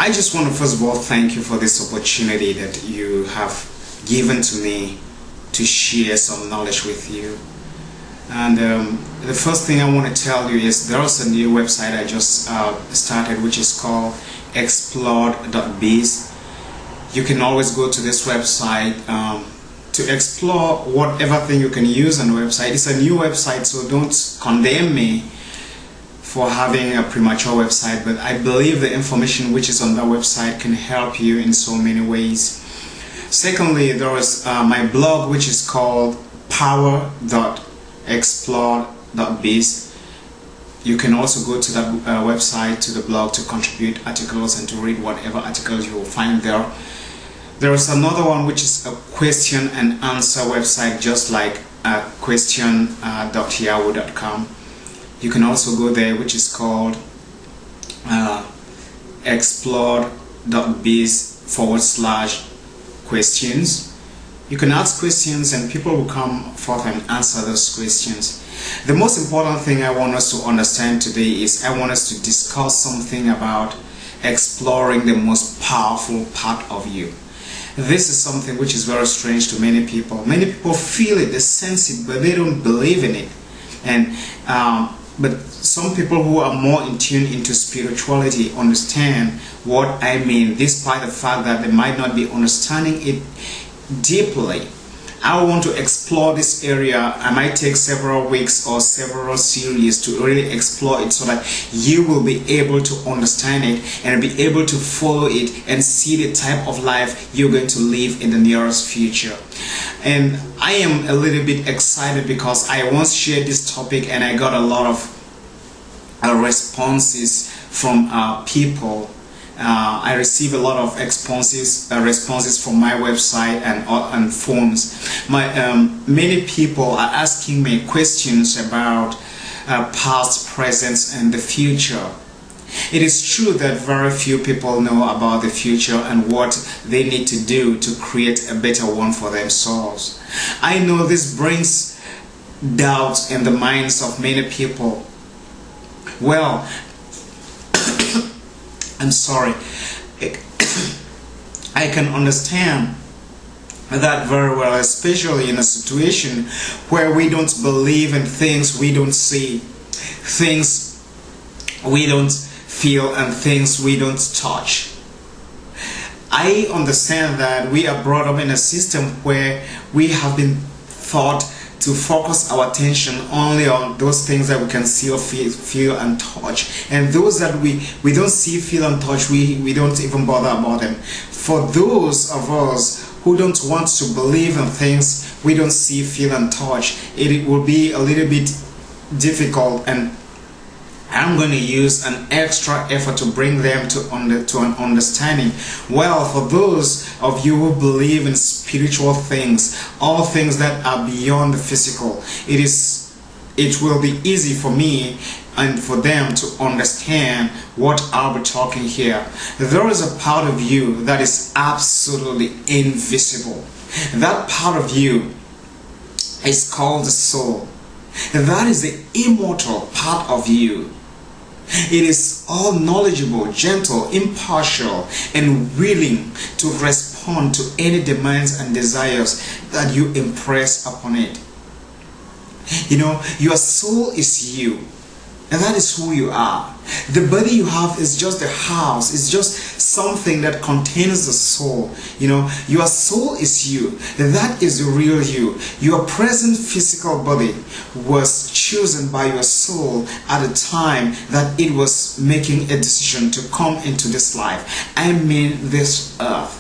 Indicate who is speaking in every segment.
Speaker 1: I just want to first of all thank you for this opportunity that you have given to me to share some knowledge with you. And the first thing I want to tell you is there's a new website I just started, which is called Explored.biz. You can always go to this website to explore whatever thing you can use on the website. It's a new website, so don't condemn me for having a premature website, but I believe the information which is on that website can help you in so many ways. Secondly, there is my blog, which is called power.explore.biz. You can also go to that website, to the blog, to contribute articles and to read whatever articles you will find there. There is another one which is a question and answer website, just like question.yahoo.com. You can also go there, which is called explored.biz/questions. You can ask questions and people will come forth and answer those questions. The most important thing I want us to understand today is I want us to discuss something about exploring the most powerful part of you. This is something which is very strange to many people. Many people feel it, they sense it, but they don't believe in it. And but some people who are more in tune into spirituality understand what I mean, despite the fact that they might not be understanding it deeply. I want to explore this area. I might take several weeks or several series to really explore it so that you will be able to understand it and be able to follow it and see the type of life you're going to live in the nearest future. And I am a little bit excited because I once shared this topic and I got a lot of responses from people. I receive a lot of responses from my website and phones. Many people are asking me questions about past, present, and the future. It is true that very few people know about the future and what they need to do to create a better one for themselves. I know this brings doubt in the minds of many people. Well, I'm sorry. I can understand that very well, especially in a situation where we don't believe in things we don't see, things we don't feel, and things we don't touch. I understand that we are brought up in a system where we have been taught to focus our attention only on those things that we can see or feel and touch, and those that we don't see, feel, and touch, we don't even bother about them. For those of us who don't want to believe in things we don't see, feel, and touch, it will be a little bit difficult, and I'm going to use an extra effort to bring them to an understanding. Well, for those of you who believe in spiritual things, all things that are beyond the physical, it will be easy for me and for them to understand what I'll be talking here. There is a part of you that is absolutely invisible. That part of you is called the soul. That is the immortal part of you. It is all knowledgeable, gentle, impartial, and willing to respond to any demands and desires that you impress upon it. You know, your soul is you, and that is who you are. The body you have is just a house, it's just something that contains the soul. You know, your soul is you, that is the real you. Your present physical body was chosen by your soul at a time that it was making a decision to come into this life. I mean this earth.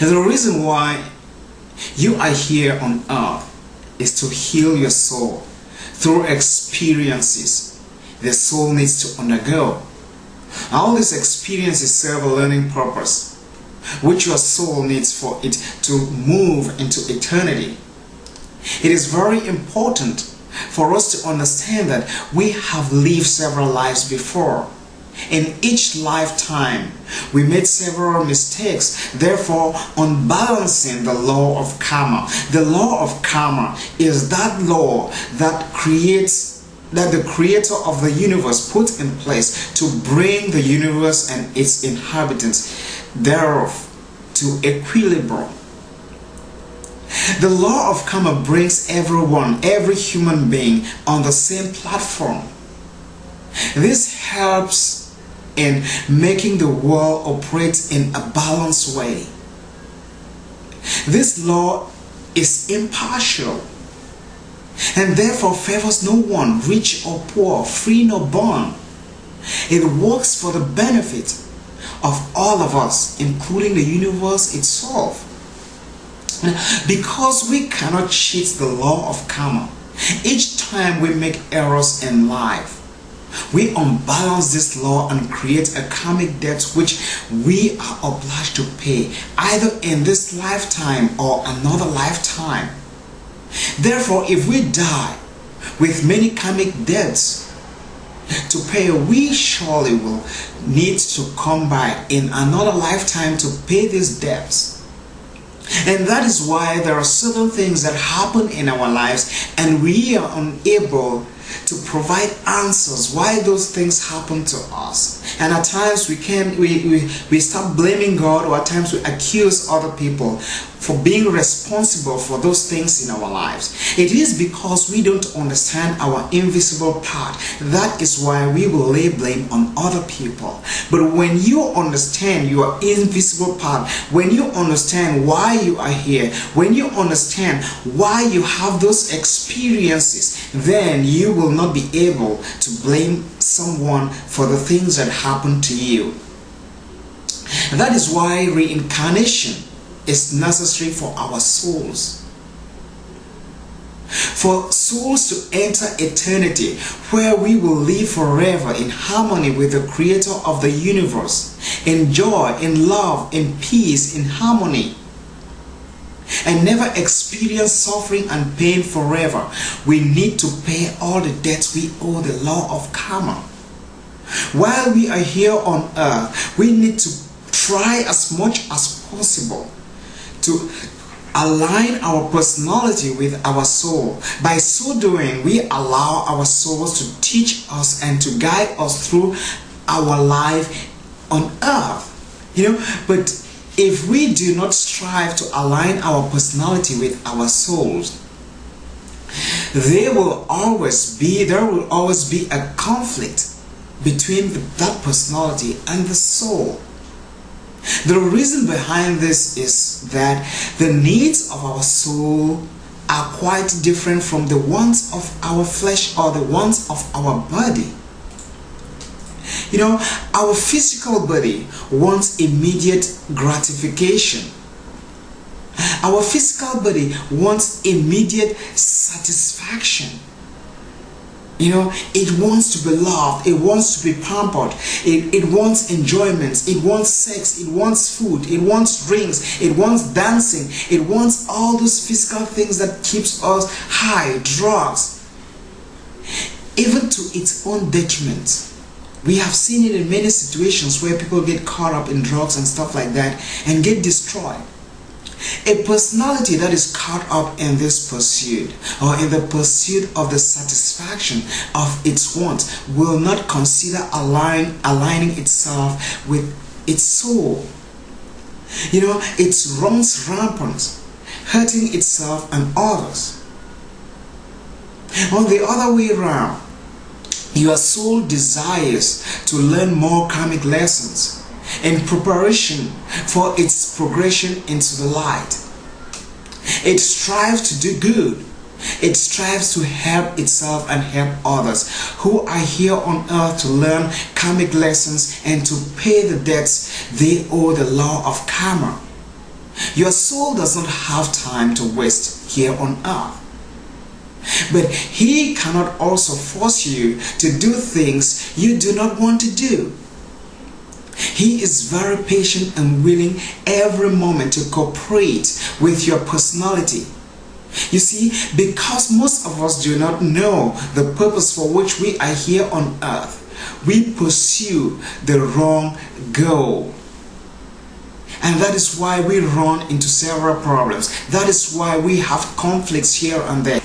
Speaker 1: And the reason why you are here on earth is to heal your soul through experiences the soul needs to undergo. All these experiences serve a learning purpose, which your soul needs for it to move into eternity. It is very important for us to understand that we have lived several lives before. In each lifetime, we made several mistakes, therefore unbalancing the law of karma. The law of karma is that law that creates that the creator of the universe put in place to bring the universe and its inhabitants thereof to equilibrium. The law of karma brings everyone, every human being on the same platform. This helps in making the world operate in a balanced way. This law is impartial and therefore favors no one, rich or poor, free nor bond. It works for the benefit of all of us, including the universe itself. Because we cannot cheat the law of karma, each time we make errors in life, we unbalance this law and create a karmic debt which we are obliged to pay either in this lifetime or another lifetime. Therefore, if we die with many karmic debts to pay, we surely will need to come back in another lifetime to pay these debts. And that is why there are certain things that happen in our lives and we are unable to provide answers why those things happen to us. And at times we start blaming God, or at times we accuse other people for being responsible for those things in our lives. It is because we don't understand our invisible part. That is why we will lay blame on other people. But when you understand your invisible part, when you understand why you are here, when you understand why you have those experiences, then you will not be able to blame someone for the things that happen to you. That is why reincarnation is necessary for our souls. For souls to enter eternity, where we will live forever in harmony with the creator of the universe, in joy, in love, in peace, in harmony, and never experience suffering and pain forever, we need to pay all the debts we owe the law of karma. While we are here on earth, we need to try as much as possible to align our personality with our soul. By so doing, we allow our souls to teach us and to guide us through our life on earth. But if we do not strive to align our personality with our souls, there will always be a conflict between that personality and the soul. The reason behind this is that the needs of our soul are quite different from the wants of our flesh or the wants of our body. Our physical body wants immediate gratification. Our physical body wants immediate satisfaction. It wants to be loved, it wants to be pampered, it wants enjoyments, it wants sex, it wants food, it wants drinks, it wants dancing, it wants all those physical things that keeps us high, drugs, even to its own detriment. We have seen it in many situations where people get caught up in drugs and stuff like that and get destroyed. A personality that is caught up in this pursuit or in the pursuit of the satisfaction of its wants will not consider aligning itself with its soul. It runs rampant, hurting itself and others. On the other way around, your soul desires to learn more karmic lessons in preparation for its progression into the light. It strives to do good. It strives to help itself and help others who are here on earth to learn karmic lessons and to pay the debts they owe the law of karma. Your soul doesn't have time to waste here on earth. But he cannot also force you to do things you do not want to do. He is very patient and willing every moment to cooperate with your personality. You see, because most of us do not know the purpose for which we are here on earth, we pursue the wrong goal. And that is why we run into several problems. That is why we have conflicts here and there.